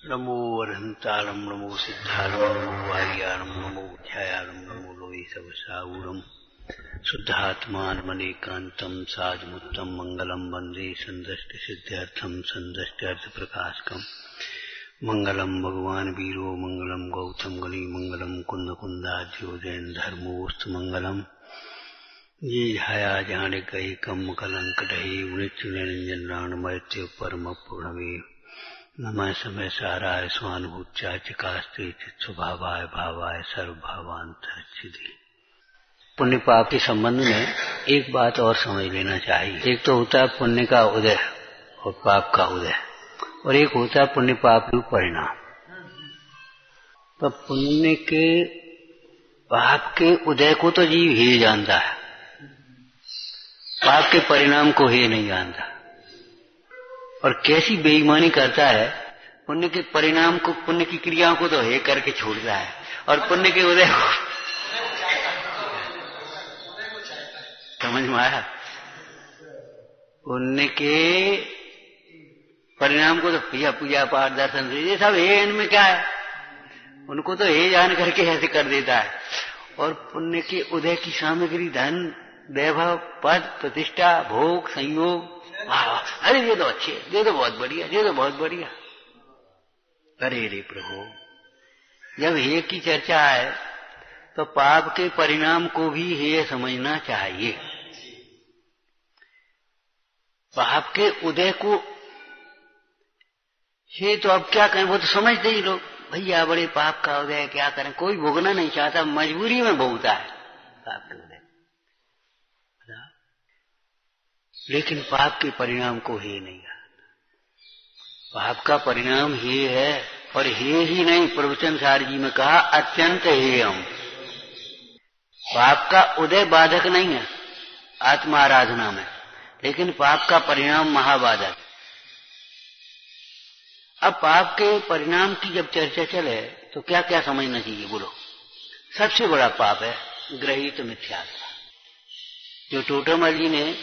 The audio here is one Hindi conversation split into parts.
नमो अरहंतारम नमो सिद्धारम नमो वार्यारम नमो ध्यायारम नमो लोहि सबसाऊरम शुद्धात्मानमनेकांतम साधमुत्तम मंगलम वंदे संदष्टि सिद्ध्यर्थम संदष्ट्यर्थ प्रकाशकम मंगलम भगवान वीरो मंगलम गौतम गणी मंगलम कुंद कुंदाद्यो जैन धर्मोस्त मंगलम ये झाया जाने कही कम कलंक रही उणित निरंजन राण मृत्यु परम पूर्णवे नमः समय साराय स्वानुभूत्याचिकास्ते चित स्वभावाय भावाय सर्वभावांतरिक्षिति। पुण्य पाप के संबंध में एक बात और समझ लेना चाहिए। एक तो होता है पुण्य का उदय और पाप का उदय, और एक होता है पुण्य पाप का परिणाम। तो पुण्य के पाप के उदय को तो जीव ही जानता है, पाप के परिणाम को ही नहीं जानता। और कैसी बेईमानी करता है, पुण्य के परिणाम को, पुण्य की क्रियाओं को तो हे करके छोड़ता है और पुण्य के उदय को समझ में आया। पुण्य के परिणाम को तो पूजा पूजा पाठ दर्शन ये सब हे, इनमें क्या है, उनको तो हे जान करके ऐसे कर देता है। और पुण्य के उदय की सामग्री धन वैभव पद प्रतिष्ठा भोग संयोग, अरे ये तो अच्छे, ये तो बहुत बढ़िया, ये तो बहुत बढ़िया। अरे रे प्रभु, जब हे की चर्चा है तो पाप के परिणाम को भी हे समझना चाहिए। पाप के उदय को हे तो अब क्या करें, वो तो समझते ही लोग, भैया बड़े पाप का उदय क्या करें, कोई भोगना नहीं चाहता, मजबूरी में भोगता है पाप के उदय। लेकिन पाप के परिणाम को हे नहीं जानता। पाप का परिणाम हे है, और हे ही नहीं, प्रवचन सार जी में कहा अत्यंत हेयम। पाप का उदय बाधक नहीं है आत्मा आराधना में, लेकिन पाप का परिणाम महाबाधक। अब पाप के परिणाम की जब चर्चा चले तो क्या क्या समझना चाहिए, बोलो। सबसे बड़ा पाप है ग्रहित मिथ्यात्व। जो टोटमल जी ने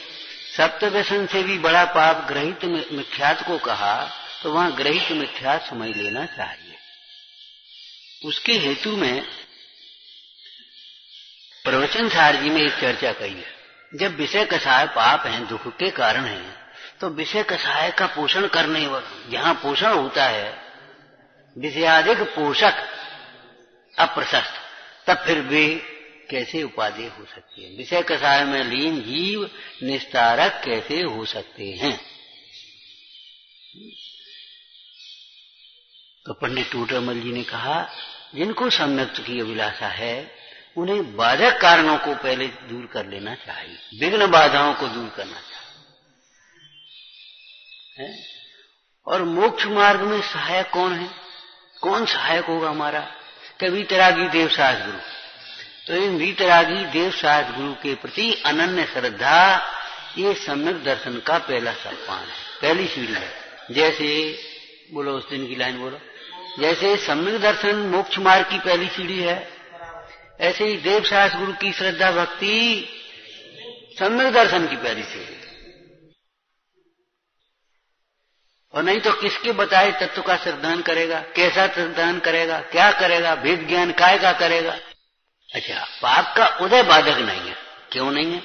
सप्तव्यसन से भी बड़ा पाप ग्रहित मिथ्यात्व को कहा, तो वहां ग्रहित मिथ्यात्व समझ लेना चाहिए। उसके हेतु में प्रवचन सार जी में एक चर्चा कही है। जब विषय कषाय पाप हैं, दुख के कारण हैं, तो विषय कषाय का पोषण करने, जहां पोषण होता है विषयाधिक पोषक अप्रशस्त, तब फिर वे कैसे उपादेय हो सकती है। विषय कषाय में लीन जीव निस्तारक कैसे हो सकते हैं। तो पंडित टोटरमल जी ने कहा, जिनको सम्यक्त की अभिलाषा है उन्हें बाधक कारणों को पहले दूर कर लेना चाहिए, विघ्न बाधाओं को दूर करना चाहिए। और मोक्ष मार्ग में सहायक कौन है, कौन सहायक होगा हमारा, कि वीतरागी देवसास गुरु। तो इन वीतरागी देवसास गुरु के प्रति अनन्य श्रद्धा, ये सम्यक दर्शन का पहला सोपान है, पहली सीढ़ी है। जैसे बोलो, उस दिन की लाइन बोलो, जैसे सम्यक दर्शन मोक्ष मार्ग की पहली सीढ़ी है, ऐसे ही देवसास गुरु की श्रद्धा भक्ति सम्यक दर्शन की पहली सीढ़ी। और नहीं तो किसके बताए तत्व का श्रद्धान करेगा, कैसा श्रद्धान करेगा, क्या करेगा, भेद ज्ञान काय का करेगा। अच्छा, पाप का उदय बाधक नहीं है। क्यों नहीं है?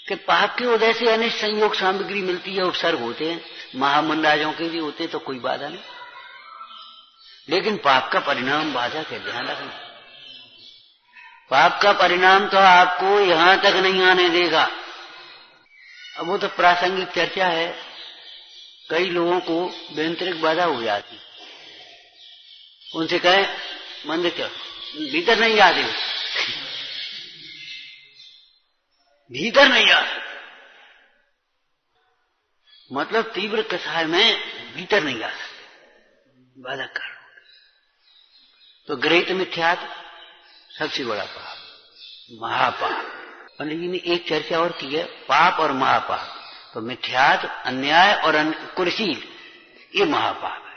कि पाप के उदय से अनेक संयोग सामग्री मिलती है, उपसर्ग होते हैं, महामंडाजों के भी होते, तो कोई बाधा नहीं। लेकिन पाप का परिणाम बाधक है, ध्यान रखना। पाप का परिणाम तो आपको यहां तक नहीं आने देगा। अब वो तो प्रासंगिक चर्चा है, कई लोगों को व्यंतरिक बाधा हो जाती, उनसे कहे मंदिर चलो, भीतर नहीं जाते, भीतर नहीं जाते, मतलब तीव्र कषाय में भीतर नहीं जा सकते, बाधक कारण। तो ग्रहित मिथ्यात्व सबसे बड़ा पाप, महापाप। पंडित जी ने एक चर्चा और की है, पाप और महापाप। तो मिथ्यात्व, अन्याय और कुशील, ये महापाप है।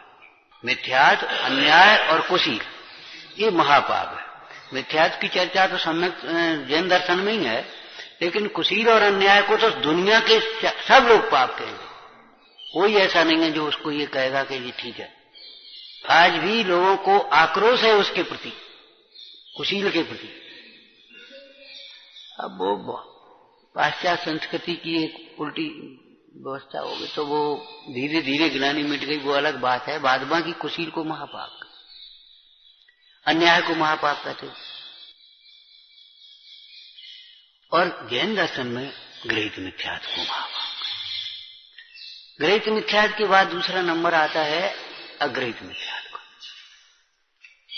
मिथ्यात्व, अन्याय और कुशील, ये महापाप है। मिथ्यात्व की चर्चा तो सम्यक जैन दर्शन में ही है, लेकिन कुशील और अन्याय को तो दुनिया के सब लोग पाप कहेंगे। कोई ऐसा नहीं है जो उसको ये कहेगा कि ये ठीक है। आज भी लोगों को आक्रोश है उसके प्रति, कुशील के प्रति। अब वो पाश्चात्य संस्कृति की एक उल्टी व्यवस्था हो गई तो वो धीरे धीरे ग्लानि मिट गई, वो अलग बात है। बाद बाकी कुशील को महापाप, अन्याय को महापाप कहते। और जैन दर्शन में गृहीत मिथ्यात को महापाप। गृहीत मिथ्यात के बाद दूसरा नंबर आता है अगृहीत मिथ्यात को,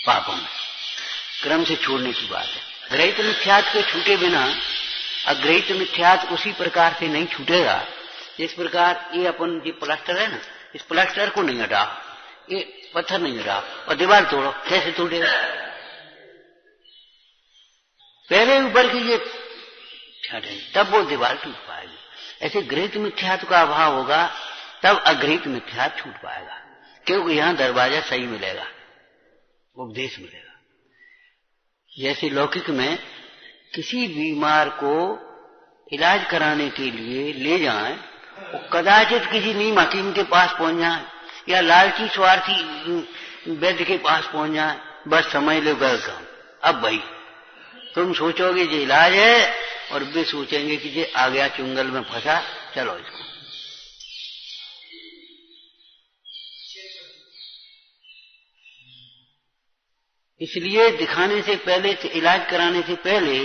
पापों में क्रम से छोड़ने की बात है। गृहीत मिथ्यात के छूटे बिना अगृहीत मिथ्यात उसी प्रकार से नहीं छूटेगा जिस प्रकार ये अपन जो प्लास्टर है ना, इस प्लास्टर को नहीं हटा, ये पत्थर नहीं हटा और दीवार तोड़ो, कैसे तोड़ेगा? पहले ऊपर की ये तब वो दीवार टूट पाएगी। ऐसे गृहीत मिथ्यात का अभाव होगा तब अगृहीत मिथ्यात छूट पाएगा, क्योंकि यहां दरवाजा सही मिलेगा, उपदेश मिलेगा। जैसे लौकिक में किसी बीमार को इलाज कराने के लिए ले जाएं, वो कदाचित किसी नीम हकीम के पास पहुंच जाए या लालची स्वार्थी वैद्य के पास पहुंच जाए, बस समझ लो गए काम। अब भाई तुम सोचोगे ये इलाज है और वे सोचेंगे कि ये आ गया चुंगल में फंसा, चलो इसको। इसलिए दिखाने से पहले, इलाज कराने से पहले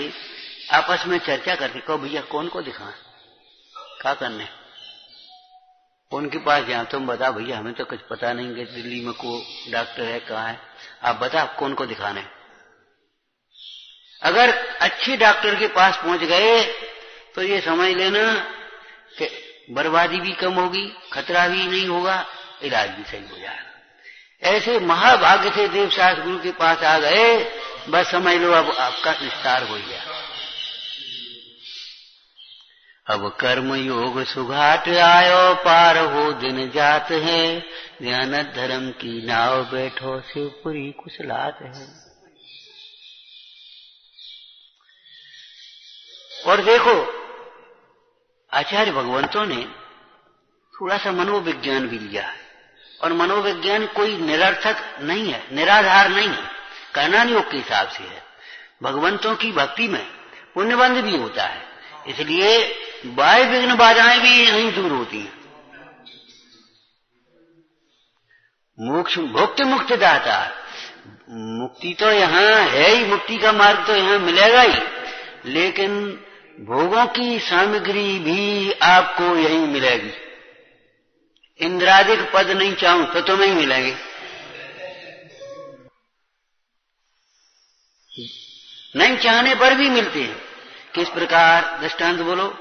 आपस में चर्चा करके कहो भैया कौन को दिखाएं, क्या करने, उनके पास जाओ, तुम बताओ भैया हमें तो कुछ पता नहीं कि दिल्ली में को डॉक्टर है, कहाँ है, आप बताओ कौन को दिखाने। अगर अच्छे डॉक्टर के पास पहुंच गए तो ये समझ लेना कि बर्बादी भी कम होगी, खतरा भी नहीं होगा, इलाज भी सही हो जाएगा। ऐसे महाभाग्य से देवशास्त्र गुरु के पास आ गए, बस समझ लो अब आपका निस्तार हो गया। अब कर्म योग सुघाट आयो, पार हो दिन जात है, ध्यान धर्म की नाव बैठो, शिवपुरी कुशलात है। और देखो आचार्य भगवंतों ने थोड़ा सा मनोविज्ञान भी लिया है, और मनोविज्ञान कोई निरर्थक नहीं है, निराधार नहीं है, कर्णान योग के हिसाब से है। भगवंतों की भक्ति में पुण्यबंध भी होता है, इसलिए बाह्य विघ्न बाधाएं भी यहीं दूर होती हैं। मोक्ष भुक्त मुक्त दाता, मुक्ति तो यहाँ है ही, मुक्ति का मार्ग तो यहाँ मिलेगा ही, लेकिन भोगों की सामग्री भी आपको यहीं मिलेगी। इंद्रादिक पद नहीं चाहूं तो तुम्हें ही मिलेंगे, नहीं चाहने पर भी मिलते हैं। किस प्रकार? दृष्टांत बोलो।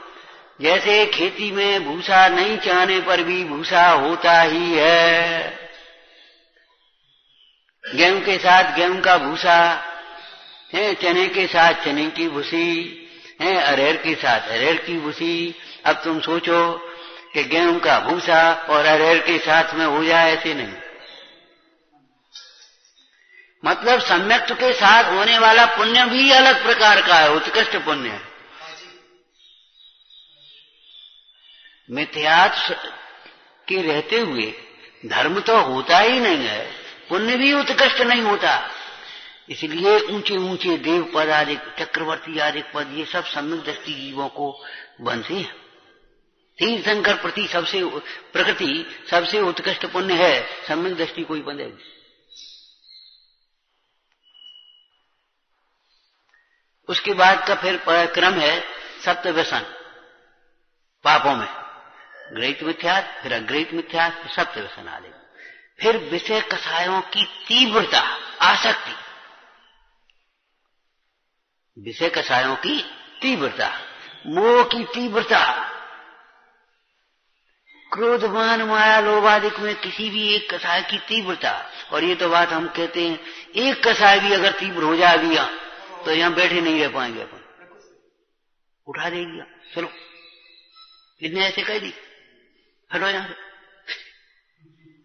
जैसे खेती में भूसा नहीं चाहने पर भी भूसा होता ही है, गेहूं के साथ गेहूं का भूसा है, चने के साथ चने की भूसी है, अरहर के साथ अरहर की भूसी। अब तुम सोचो कि गेहूं का भूसा और अरहर के साथ में हो जाए, ऐसे नहीं। मतलब सम्यक्त के साथ होने वाला पुण्य भी अलग प्रकार का है, उत्कृष्ट पुण्य है। मिथ्यात के रहते हुए धर्म तो होता ही नहीं है, पुण्य भी उत्कृष्ट नहीं होता। इसलिए ऊंचे ऊंचे देव पद आदि, चक्रवर्ती आदि पद, ये सब सम्यक दृष्टि जीवों को बनते हैं। तीर्थंकर प्रति सबसे प्रकृति सबसे उत्कृष्ट पुण्य है, सम्यक दृष्टि कोई बंधेगी। उसके बाद का फिर क्रम है सप्त व्यसन पापों में, गृहीत मिथ्यात, फिर अगृहीत मिथ्यात, फिर सप्त व्यसन आदि। फिर विषय कषायों की तीव्रता, आसक्ति, विषय कषायों की तीव्रता, मोह की तीव्रता, क्रोध मान माया लोभ आदि में किसी भी एक कषाय की तीव्रता। और ये तो बात हम कहते हैं, एक कषाय भी अगर तीव्र हो जाएगी तो यहां बैठे नहीं रह पाएंगे, अपन उठा देगी, चलो कितने ऐसे कह दी, हटो यहां से।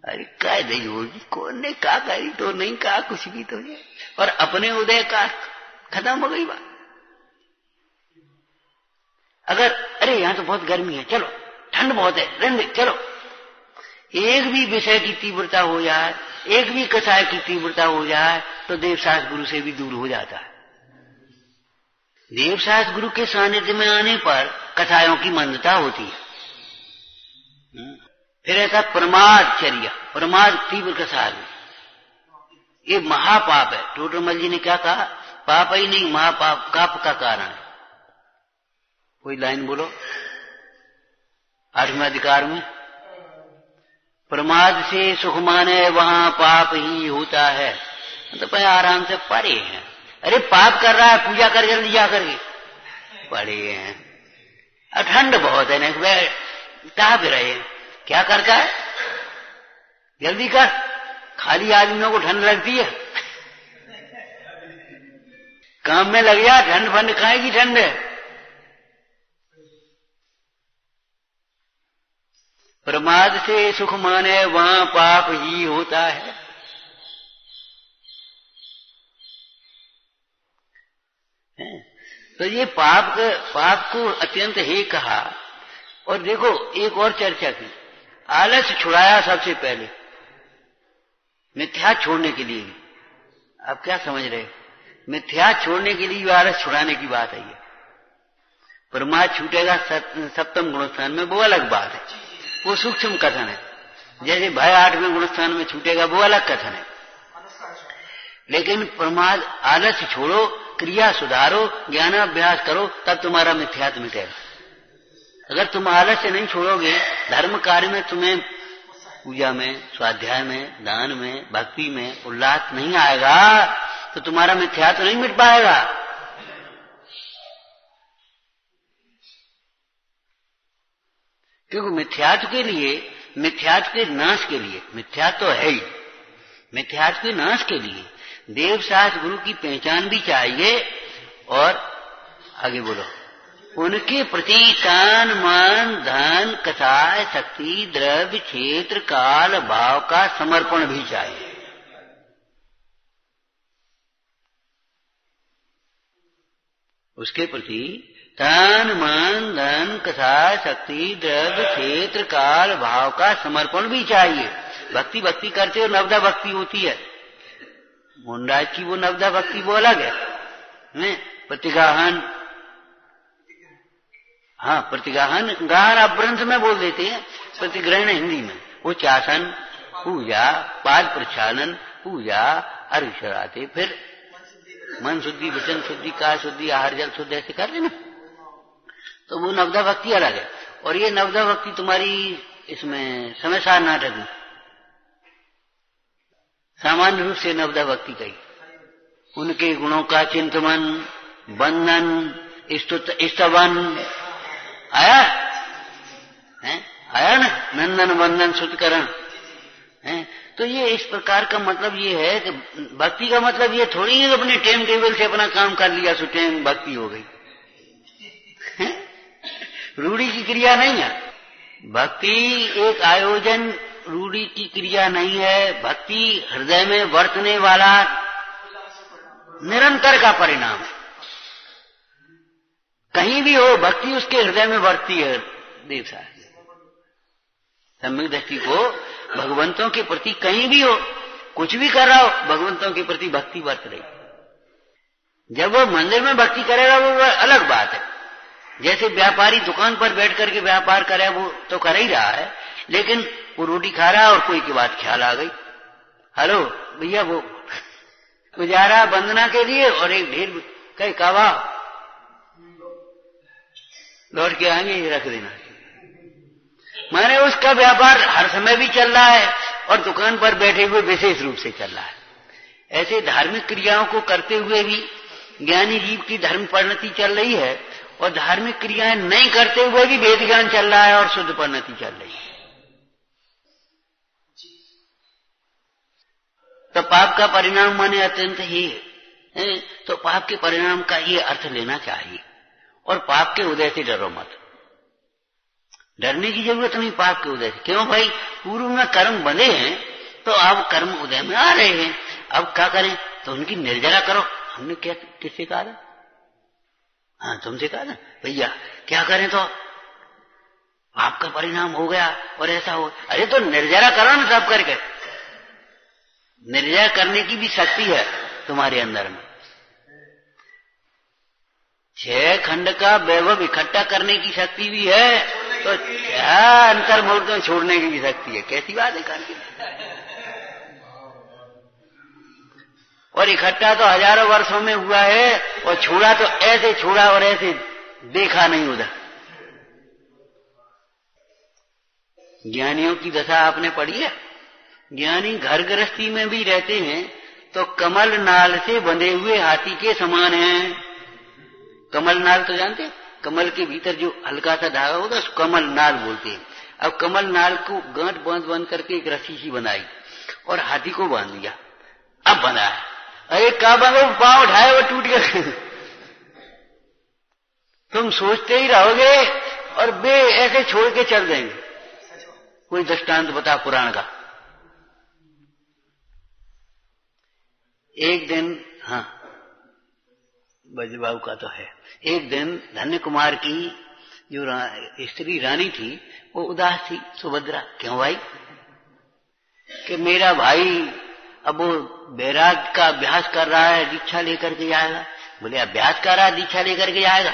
अरे कह दी होगी, कौन ने कहा कही तो नहीं कहा, कुछ भी तो नहीं, और अपने उदय का खत्म हो गई बात। अगर अरे यहां तो बहुत गर्मी है, चलो ठंड बहुत है, रहने चलो, एक भी विषय की तीव्रता हो जाए एक भी कसाय की तीव्रता हो जाए तो देवशास्त्र गुरु से भी दूर हो जाता है। देवशास्त्र गुरु के सानिध्य में आने पर कसायों की मंदता होती है। फिर ऐसा प्रमादचर्या, प्रमाद तीव्र कसाय, ये महापाप है। टोटरमल जी ने क्या कहा? पाप ही नहीं, महापाप काप का कारण है। कोई लाइन बोलो 8वें अधिकार में। प्रमाद से सुख माने वहां पाप ही होता है। मतलब आराम से पड़े हैं। अरे पाप कर रहा है, पूजा कर जल्दी जा करके, पड़े हैं। और ठंड बहुत है ना, ताप रहे हैं, क्या करता है? जल्दी कर। खाली आदमियों को ठंड लगती है, काम में लग जा, ठंड फंड खाएगी ठंड है। प्रमाद से सुख माने वहां पाप ही होता है। तो ये पाप को अत्यंत हे कहा। और देखो एक और चर्चा की, आलस छुड़ाया सबसे पहले, मिथ्या छोड़ने के लिए। अब क्या समझ रहे? मिथ्या छोड़ने के लिए आलस छुड़ाने की बात है। ये प्रमाद छूटेगा सप्तम गुणस्थान में, वो अलग बात है, वो सूक्ष्म कथन है। जैसे भय 8वें गुणस्थान में छूटेगा, वो अलग कथन है। लेकिन प्रमाद, आलस छोड़ो, क्रिया सुधारो, ज्ञानाभ्यास करो, तब तुम्हारा मिथ्यात्व मिटेगा। अगर तुम आलस से नहीं छोड़ोगे, धर्म कार्य में तुम्हें पूजा में, स्वाध्याय में, दान में, भक्ति में उल्लास नहीं आएगा, तो तुम्हारा मिथ्यात्व नहीं मिट पाएगा। क्योंकि मिथ्यात्व के लिए, मिथ्यात्व के नाश के लिए, मिथ्यात्व तो है ही, मिथ्यात्व के नाश के लिए देवशास्त्र गुरु की पहचान भी चाहिए। और आगे बोलो, उनके प्रति तान मान धन कथाय शक्ति द्रव्य क्षेत्र काल भाव का समर्पण भी चाहिए। उसके प्रति तान मान धन कथा शक्ति द्रव्य क्षेत्र काल भाव का समर्पण भी चाहिए। भक्ति भक्ति करते हो, नवदा भक्ति होती है। मुंडाज की वो नवदा भक्ति वो अलग है। प्रतिगाहन, हाँ प्रतिगाहन, गाहन आप ग्रंथ में बोल देते हैं, प्रतिग्रहण हिंदी में। वो चासन, पूजा, पाद प्रक्षालन, पूजा, अर्घ चढ़ाते, फिर मन शुद्धि, वचन शुद्धि, काय शुद्धि, आहार जल शुद्धि, ऐसे करते ना। तो वो नवदा भक्ति अलग है। और ये नवदा भक्ति तुम्हारी इसमें समय सार नाटक में सामान्य रूप से नवदा भक्ति कही। उनके गुणों का चिंतन, वंदन, स्तवन आया है, आया ना, नंदन वंदन सुतकरण है। तो ये इस प्रकार का मतलब ये है कि भक्ति का मतलब ये थोड़ी है अपने टाइम टेबल से अपना काम कर लिया सो टाइम भक्ति हो गई। रूढ़ी की क्रिया नहीं है भक्ति, एक आयोजन रूढ़ी की क्रिया नहीं है। भक्ति हृदय में वर्तने वाला निरंतर का परिणाम है। कहीं भी हो भक्ति उसके हृदय में वर्तती है। देव साहब सम्यक दृष्टि को भगवंतों के प्रति कहीं भी हो, कुछ भी कर रहा हो, भगवंतों के प्रति भक्ति बरत रही। जब वो मंदिर में भक्ति करेगा वो अलग बात है। जैसे व्यापारी दुकान पर बैठ करके व्यापार करे, वो तो कर ही रहा है, लेकिन वो रोटी खा रहा है और कोई की बात ख्याल आ गई, हेलो भैया वो जा रहा वंदना के लिए और एक ढेर कई कावा लौट के आएंगे, ये रख देना। माने उसका व्यापार हर समय भी चल रहा है और दुकान पर बैठे हुए विशेष रूप से चल रहा है। ऐसे धार्मिक क्रियाओं को करते हुए भी ज्ञानी जीव की धर्म परिणति चल रही है और धार्मिक क्रियाएं नहीं करते हुए भी वेद ज्ञान चल रहा है और शुद्ध परिणति चल रही है। तो पाप का परिणाम माने अत्यंत ही है। तो पाप के परिणाम का ये अर्थ लेना चाहिए। और पाप के उदय से डरो मत, डरने की जरूरत नहीं पाप के उदय से। क्यों भाई, पूर्व में कर्म बंधे हैं तो अब कर्म उदय में आ रहे हैं, अब क्या करें, तो उनकी निर्जरा करो। हमने क्या किससे कहा था? हाँ तुमसे कहा ना भैया, क्या करें तो पाप का परिणाम हो गया और ऐसा हो। अरे तो निर्जरा करो ना सब करके, निर्जय करने की भी शक्ति है तुम्हारे अंदर में। 6 खंड का वैभव इकट्ठा करने की शक्ति भी है, तो क्या अंतर्मुहूर्त में छोड़ने की भी शक्ति है। कैसी बात है करके। और इकट्ठा तो हजारों वर्षों में हुआ है, और छोड़ा तो ऐसे छोड़ा और ऐसे देखा नहीं उधर। ज्ञानियों की दशा आपने पढ़ी है। ज्ञानी घर गृहस्थी में भी रहते हैं तो कमल नाल से बंधे हुए हाथी के समान हैं। कमल नाल तो जानते हैं, कमल के भीतर जो हल्का सा धागा होता है उसको कमल नाल बोलते हैं। अब कमल नाल को गांठ बांध करके एक रस्सी सी बनाई और हाथी को बांध दिया। अब बंधा है, अरे क्या बांधो, पांव उठाए वो टूट गया। तुम सोचते ही रहोगे और बे ऐसे छोड़ के चल देंगे। कोई दृष्टांत बता पुराण का। एक दिन, हाँ बजबाऊ का तो है, एक दिन धन्य कुमार की जो स्त्री रानी थी वो उदास थी। सुभद्रा, क्यों भाई? कि मेरा भाई अब वो बैराग का अभ्यास कर रहा है, दीक्षा लेकर के जाएगा। बोले अभ्यास कर रहा है, दीक्षा लेकर के जाएगा?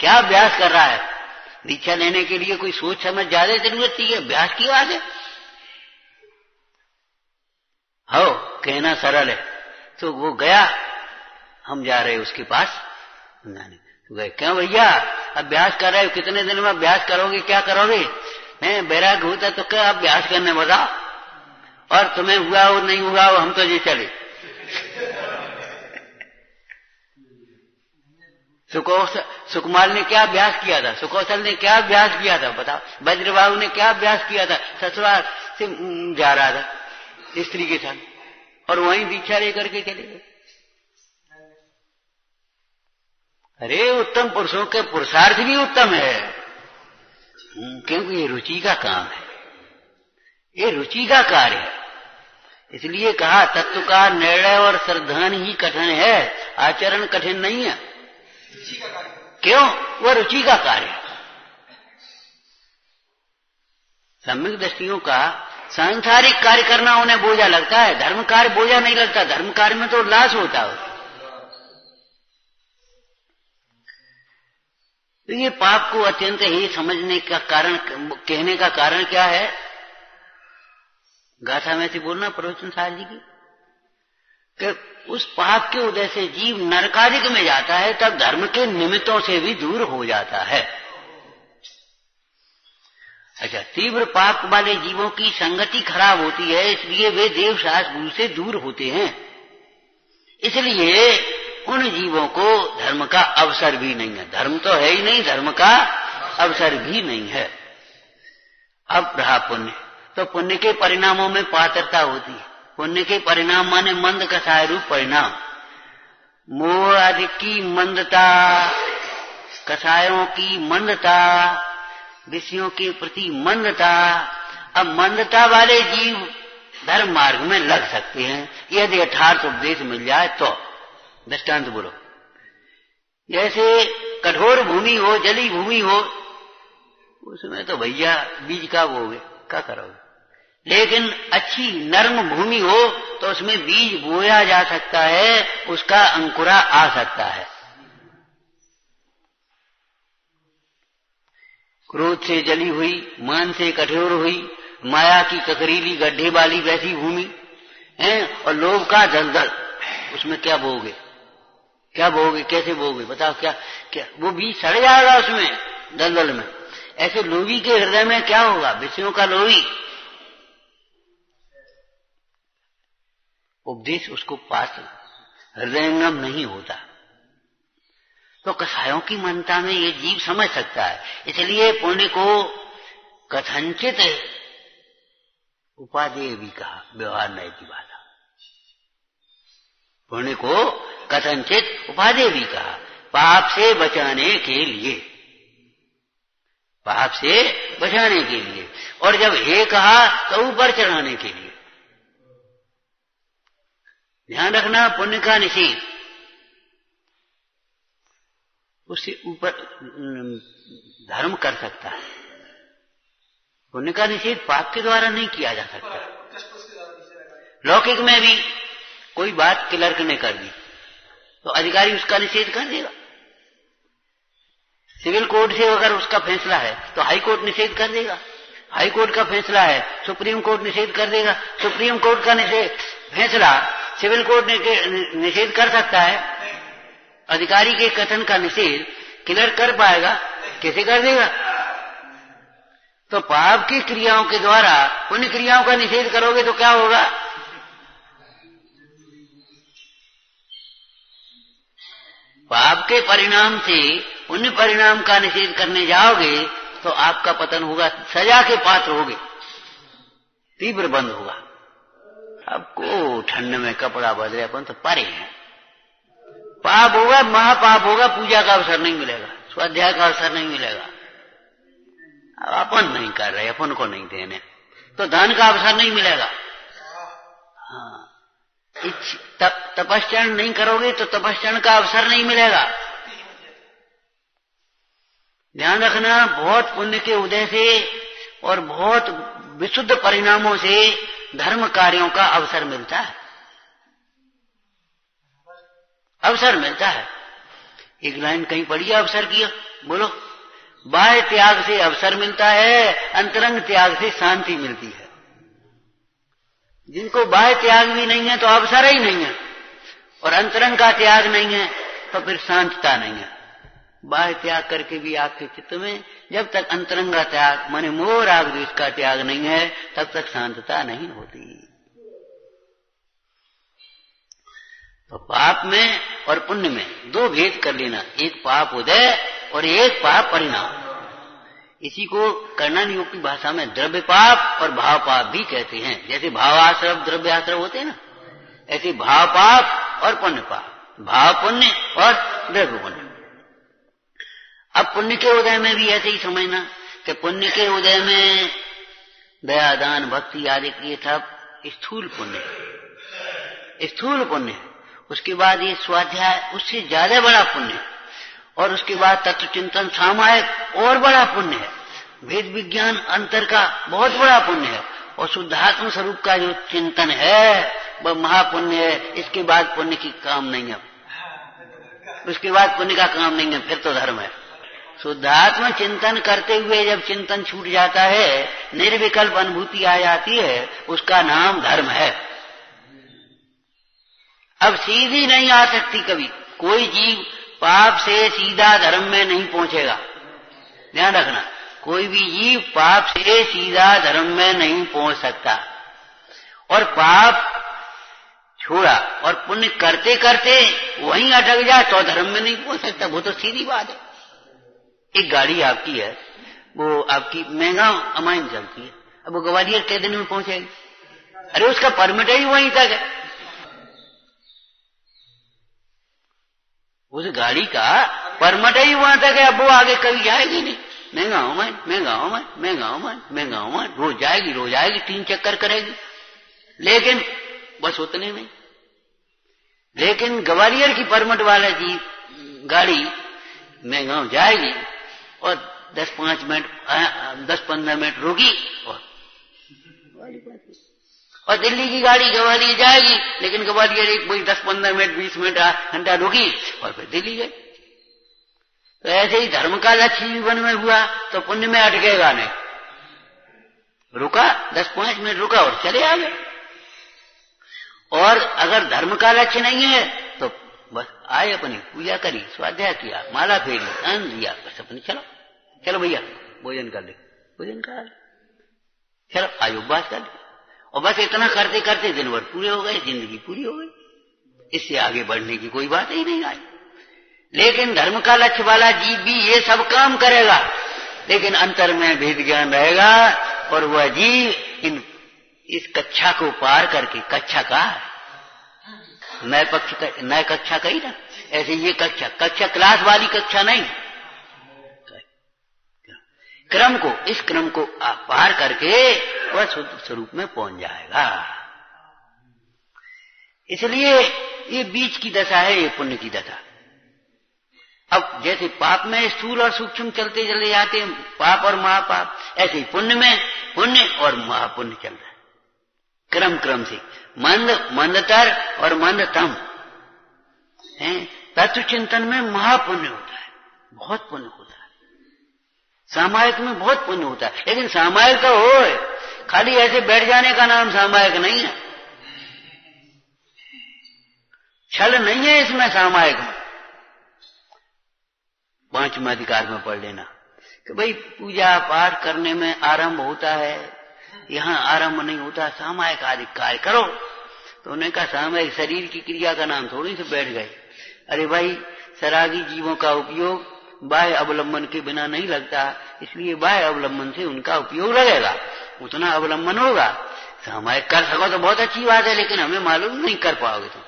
क्या अभ्यास कर रहा है? दीक्षा लेने के लिए कोई सोच समझ ज्यादा जरूरत थी, अभ्यास की बात है। हो कहना सरल है। तो वो गया, हम जा रहे उसके पास, तो गए, क्यों भैया अभ्यास कर रहे हो? कितने दिन में अभ्यास करोगे, क्या करोगे? मैं बैराग होता तो क्या अभ्यास करने बताओ, और तुम्हें हुआ हो नहीं हुआ हो, हम तो ये चले। सुकुमार ने क्या अभ्यास किया था? सुकौशल ने क्या अभ्यास किया था बताओ? वज्रबाहु ने क्या अभ्यास किया था? ससुराल से जा रहा था स्त्री के साथ, और वहीं दीक्षा लेकर के चले गए। अरे उत्तम पुरुषों के पुरुषार्थ भी उत्तम है, क्योंकि ये रुचि का काम है, ये रुचि का कार्य है। इसलिए कहा तत्व का निर्णय और श्रद्धान ही कठिन है, आचरण कठिन नहीं है। क्यों? वह रुचि का कार्य है। सम्यक दृष्टियों का सांसारिक कार्य करना उन्हें बोझा लगता है, धर्म कार्य बोझा नहीं लगता। धर्म कार्य में तो उल्लास होता है। तो ये पाप को अत्यंत ही समझने का कारण, कहने का कारण क्या है? गाथा में से बोलना प्रवचन साहब जी की, कि उस पाप के उदय से जीव नरकादिक में जाता है, तब धर्म के निमित्तों से भी दूर हो जाता है। अच्छा, तीव्र पाप वाले जीवों की संगति खराब होती है, इसलिए वे देव शास्त्र गुरु से दूर होते हैं। इसलिए उन जीवों को धर्म का अवसर भी नहीं है। धर्म तो है ही नहीं, धर्म का अवसर भी नहीं है। अब रहा पुण्य, तो पुण्य के परिणामों में पात्रता होती है। पुण्य के परिणाम माने मंद कसाय रूप परिणाम। मोह आदि की मंदता, कसायों की मंदता, विषयों के प्रति मंदता। अब मंदता वाले जीव धर्म मार्ग में लग सकते हैं यदि यथार्थ उपदेश मिल जाए तो। दृष्टांत बोलो, जैसे कठोर भूमि हो, जली भूमि हो, उसमें तो भैया बीज का बोगे, क्या करोगे? लेकिन अच्छी नर्म भूमि हो तो उसमें बीज बोया जा सकता है, उसका अंकुरा आ सकता है। क्रोध से जली हुई, मान से कठोर हुई, माया की ककरीली गड्ढे वाली वैसी भूमि है, और लोभ का दलदल, उसमें क्या बोगे? क्या बोगे? कैसे बोगे? बताओ। क्या क्या वो बीज सड़ जाएगा उसमें दलदल में। ऐसे लोभी के हृदय में क्या होगा? विषयों का लोभी। उपदेश उसको पास हृदयंगम नहीं होता। तो कसायों की मनता में ये जीव समझ सकता है। इसलिए पुण्य को कथनचित उपादेय भी कहा, व्यवहार नए की बात। पुण्य को कथनचित उपादेय भी कहा, पाप से बचाने के लिए, पाप से बचाने के लिए। और जब हे कहा तो ऊपर चढ़ाने के लिए। ध्यान रखना, पुण्य का निषेध उससे ऊपर धर्म कर सकता है। पुण्य का निषेध पाप के द्वारा नहीं किया जा सकता। लौकिक में भी कोई बात क्लर्क ने कर दी तो अधिकारी उसका निषेध कर देगा। सिविल कोर्ट से अगर उसका फैसला है तो हाई कोर्ट निषेध कर देगा। हाई कोर्ट का फैसला है सुप्रीम कोर्ट निषेध कर देगा। सुप्रीम कोर्ट का फैसला सिविल कोर्ट निषेध कर सकता है। अधिकारी के कथन का निषेध क्लर्क कर पाएगा? कैसे कर देगा? तो पाप की क्रियाओं के द्वारा पुण्य क्रियाओं का निषेध करोगे तो क्या होगा? पाप के परिणाम से पुण्य परिणाम का निषेध करने जाओगे तो आपका पतन होगा, सजा के पात्र होगे, तीव्र बंद होगा। आपको ठंड में कपड़ा बदले अपन तो परे हैं, पाप होगा, महापाप होगा, पूजा का अवसर नहीं मिलेगा, स्वाध्याय का अवसर नहीं मिलेगा। अब अपन नहीं कर रहे, अपन को नहीं देने तो दान का अवसर नहीं मिलेगा। हाँ, तपस्चरण नहीं करोगे तो तपस्चरण का अवसर नहीं मिलेगा। ध्यान रखना, बहुत पुण्य के उदय से और बहुत विशुद्ध परिणामों से धर्म कार्यों का अवसर मिलता है, अवसर मिलता है। एक लाइन कहीं पढ़ी अवसर किया, बोलो। बाह्य त्याग से अवसर मिलता है, अंतरंग त्याग से शांति मिलती है। जिनको बाह्य त्याग भी नहीं है तो अवसर ही नहीं है, और अंतरंग का त्याग नहीं है तो फिर शांतता नहीं है। बाह्य त्याग करके भी आपके चित्त में जब तक अंतरंग का त्याग माने मोह राग द्वेष का त्याग नहीं है तब तक शांतता नहीं होती। तो पाप में और पुण्य में दो भेद कर लेना, एक पाप उदय और एक पाप परिणाम। इसी को कर्णन योग की भाषा में द्रव्य पाप और भाव पाप भी कहते हैं। जैसे भावाश्रव द्रव्य आश्रव होते हैं ना, ऐसे भाव पाप और पुण्य पाप, भाव पुण्य और द्रव्य पुण्य। अब पुण्य के उदय में भी ऐसे ही समझना कि पुण्य के उदय में दया दान भक्ति आदि की सब स्थूल पुण्य, स्थूल पुण्य। उसके बाद ये स्वाध्याय उससे ज्यादा बड़ा पुण्य, और उसके बाद तत्व चिंतन सामायिक और बड़ा पुण्य है। वेद विज्ञान अंतर का बहुत बड़ा पुण्य है, और शुद्धात्म स्वरूप का जो चिंतन है वह महापुण्य है। इसके बाद पुण्य की काम नहीं है, उसके बाद पुण्य का काम नहीं है, फिर तो धर्म है। शुद्धात्म चिंतन करते हुए जब चिंतन छूट जाता है, निर्विकल्प अनुभूति आ जाती है, उसका नाम धर्म है। अब सीधी नहीं आ सकती कभी, कोई जीव पाप से सीधा धर्म में नहीं पहुंचेगा। ध्यान रखना, कोई भी जीव पाप से सीधा धर्म में नहीं पहुंच सकता। और पाप छोड़ा और पुण्य करते करते वहीं अटक जाए तो धर्म में नहीं पहुंच सकता। वो तो सीधी बात है। एक गाड़ी आपकी है, वो आपकी महंगाव अमाइन चलती है, अब वो ग्वालियर के दिन में पहुंचेगी? अरे उसका परमिट ही वहीं तक है, उस गाड़ी का परमिट ही वहां तक है, अब वो आगे कभी जाएगी नहीं। महंगाओं में महंगाओं में महंगाओं में महंगाओं में रोज जाएगी 3 चक्कर करेगी, लेकिन बस उतने में। लेकिन ग्वालियर की परमिट वाला की गाड़ी महंगाओं जाएगी और 10-15 मिनट रुकी और दिल्ली की गाड़ी ग्वालियर जाएगी, लेकिन ग्वालियर एक वही 10-15 मिनट 20 मिनट घंटा रुकी और फिर दिल्ली गई। तो ऐसे ही धर्म का लक्ष्य जीवन में हुआ तो पुण्य में अटकेगा नहीं, रुका 10-5 मिनट रुका और चले आ गए। और अगर धर्म का लक्ष्य नहीं है तो बस आए, अपनी पूजा करी, स्वाध्याय किया, माला फेरी, अन्न दिया, बस अपनी चलो भैया भोजन कर ले, भोजन कर ले, चलो आयोगवास कर ले, और बस इतना करते करते दिन भर पूरे हो गए, जिंदगी पूरी हो गई। इससे आगे बढ़ने की कोई बात ही नहीं आई। लेकिन धर्म का लक्ष्य वाला जीव भी ये सब काम करेगा, लेकिन अंतर में भेद ज्ञान रहेगा, और वह जीव इस कक्षा को पार करके, कक्षा का नए कक्षा कही ना, ऐसे ये कक्षा क्लास वाली कक्षा नहीं, इस क्रम को पार करके वह शुद्ध स्वरूप में पहुंच जाएगा। इसलिए ये बीच की दशा है, ये पुण्य की दशा। अब जैसे पाप में स्थूल और सूक्ष्म चलते चले जाते हैं, पाप और महापाप, ऐसे ही पुण्य में पुण्य और महापुण्य चल रहा है। क्रम क्रम से मंद, मंदतर और मंदतम है। तत्व चिंतन में महापुण्य होता है, बहुत पुण्य होता है। सामायिक में बहुत पुण्य होता है, लेकिन सामायिक का हो, खाली ऐसे बैठ जाने का नाम सामायिक नहीं है। छल नहीं है इसमें सामायिक में। 5वें अधिकार में पढ़ लेना कि भाई पूजा पाठ करने में आरंभ होता है, यहां आरंभ नहीं होता, सामायिक आदि कार्य करो। तो उन्होंने कहा सामायिक शरीर की क्रिया का नाम थोड़ी से बैठ गए। अरे भाई, सरागी जीवों का उपयोग बाह्य अवलंबन के बिना नहीं लगता, इसलिए बाह्य अवलंबन से उनका उपयोग लगेगा, उतना अवलंबन होगा। सामायिक कर सको तो बहुत अच्छी बात है, लेकिन हमें मालूम नहीं कर पाओगे तुम।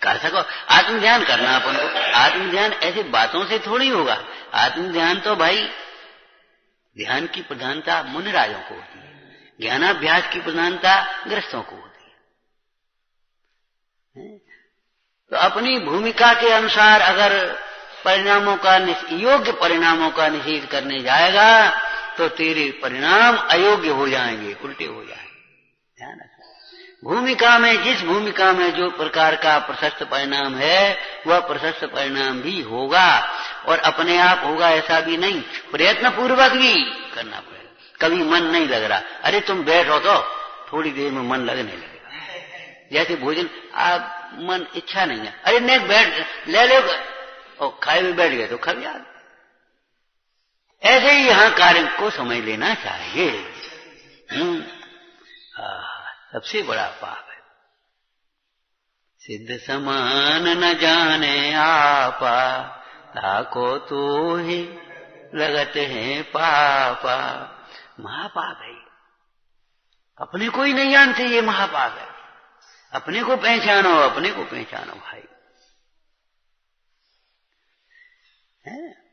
कर सको आत्मध्यान करना अपन को। आत्मध्यान ऐसे बातों से थोड़ी होगा। आत्मध्यान तो भाई ध्यान की प्रधानता मुनिराजों को होती है, ज्ञानाभ्यास की प्रधानता गृहस्थों को होती है। तो अपनी भूमिका के अनुसार अगर परिणामों का योग्य परिणामों का निषेध करने जाएगा तो तेरे परिणाम अयोग्य हो जाएंगे, उल्टे हो जाएंगे। ध्यान रखना, भूमिका में, जिस भूमिका में जो प्रकार का प्रशस्त परिणाम है वह प्रशस्त परिणाम भी होगा, और अपने आप होगा ऐसा भी नहीं, प्रयत्न पूर्वक भी करना पड़ेगा। कभी मन नहीं लग रहा, अरे तुम बैठो तो थोड़ी देर में मन लगने लगेगा। जैसे भोजन, आप मन इच्छा नहीं है, अरे नहीं बैठ ले लो, और खाए में बैठ गए तो खा लिया। ऐसे ही यहां कार्य को समझ लेना चाहिए। सबसे बड़ा पाप है सिद्ध समान न जाने आपा, ताको तो ही लगत है पापा। महापाप है, अपने को ही नहीं जानते, ये महापाप है। अपने को पहचानो, अपने को पहचानो भाई। है?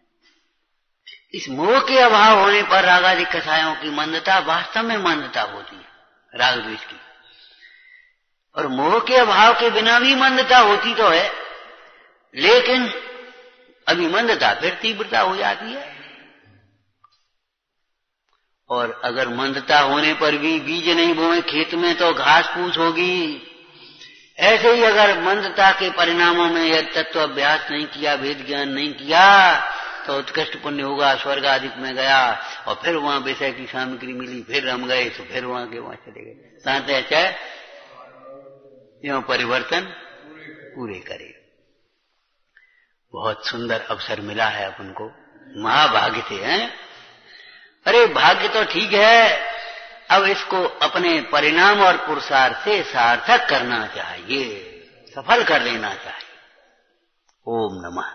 इस मोह के अभाव होने पर रागादि कषायों की मंदता वास्तव में मंदता होती है, राग द्वेष की। और मोह के अभाव के बिना भी मंदता होती तो है, लेकिन अभी मंदता फिर तीव्रता हो जाती है। और अगर मंदता होने पर भी बीज नहीं बोए खेत में तो घास फूस होगी। ऐसे ही अगर मंदता के परिणामों में यह तत्व अभ्यास नहीं किया, वेद ज्ञान नहीं किया, तो उत्कृष्ट पुण्य होगा, स्वर्ग आदि में गया और फिर वहां विषय की सामग्री मिली, फिर रम गए तो फिर वहां के वहां चले गए। साथ चाहे यो परिवर्तन पूरे करे। बहुत सुंदर अवसर मिला है अपन को, महाभाग्य से हैं। अरे भाग्य तो ठीक है, अब इसको अपने परिणाम और पुरुषार्थ से सार्थक करना चाहिए, सफल कर लेना चाहिए। ओम नमः।